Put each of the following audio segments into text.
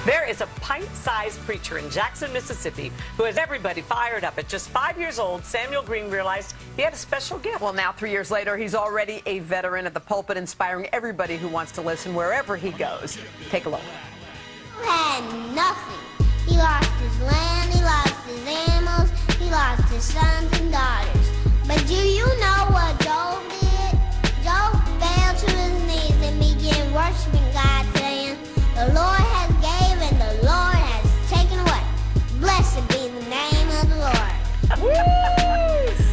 There is a pint-sized preacher in Jackson, Mississippi, who has everybody fired up. At just 5 years old, Samuel Green realized he had a special gift. Well, now 3 years later, he's already a veteran at the pulpit, inspiring everybody who wants to listen wherever he goes. Take a look. He had nothing. He lost his land, he lost his animals, he lost his sons and daughters. But do you know what Job did? Job fell to his knees and began worshiping God, saying, "The Lord has gave and the Lord has taken away. Blessed be the name of the Lord."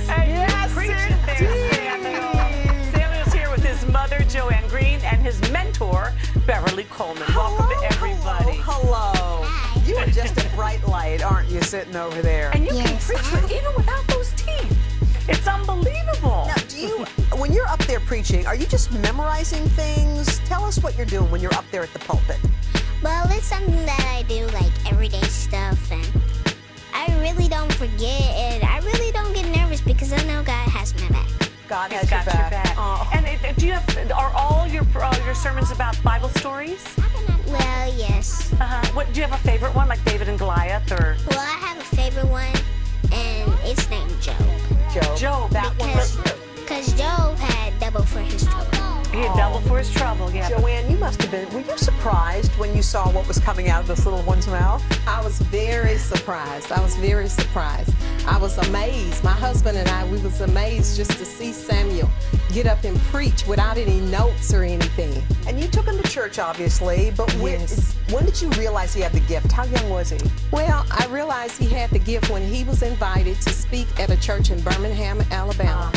Hey, yes, preaching there, Samuel. Samuel's here with his mother, Joanne Green, and his mentor, Beverly Coleman. Welcome to everybody. Hello. Hi. You are just a bright light, aren't you, sitting over there? And you can Yes, preach even without those teeth. It's unbelievable. Now, when you're up there preaching, are you just memorizing things? Tell us what you're doing when you're up there at the pulpit. Well, it's something that I do, like everyday stuff, and I really don't forget, and I really don't get nervous because I know God has my back. God He's has got your back. Oh. And do you have? Are all your sermons about Bible stories? Well, yes. What do you have a favorite one, like David and Goliath, or? Well, I have a favorite one, and it's named Job. Job. That one was true. Because Job had double for his trouble. He had double for his trouble. Yeah. Joanne, you must have been, were you surprised when you saw what was coming out of this little one's mouth? I was very surprised. I was very surprised. I was amazed. My husband and I, we was amazed just to see Samuel get up and preach without any notes or anything. And you took him to church, obviously, but Yes. when did you realize he had the gift? How young was he? Well, I realized he had the gift when he was invited to speak at a church in Birmingham, Alabama.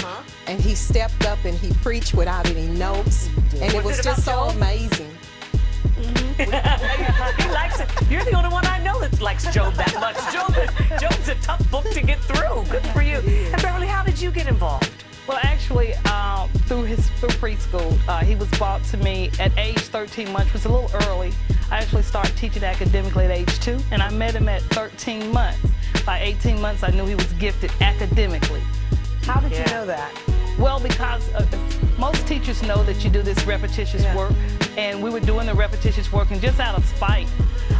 And he stepped up and he preached without any notes. And it Was was it just about so Job? amazing. He likes it. You're the only one I know that likes Job that much. Job's a tough book to get through. Good for you. And Beverly, how did you get involved? Well, actually, through preschool, he was brought to me at age 13 months, which was a little early. I actually started teaching academically at age 2, and I met him at 13 months. By 18 months, I knew he was gifted academically. How did you know that? Well, because most teachers know that you do this repetitious work, and we were doing the repetitious work, and just out of spite,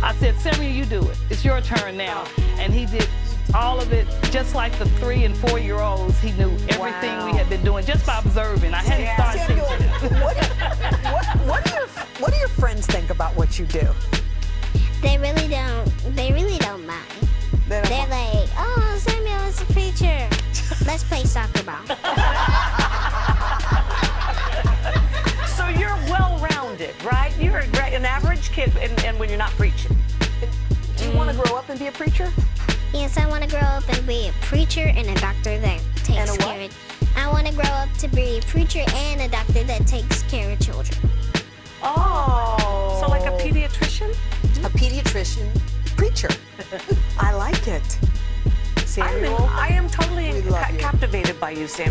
I said, "Samuel, you do it. It's your turn now." And he did all of it just like the 3- and 4-year-olds. He knew everything we had been doing just by observing. I hadn't started Samuel, teaching. what do your friends think about what you do? They really don't mind. They're like, "Oh, Samuel is a preacher. Let's play soccer ball." So you're well-rounded, right? You're an average kid, and when you're not preaching. Do you want to grow up and be a preacher? Yes, I want to grow up and be a preacher and a doctor that takes And a what? care of. I want to grow up to be a preacher and a doctor that takes care of children. Oh. So like a pediatrician? A pediatrician preacher. I like it. Samuel, I am totally we love you. captivated by you, Sam.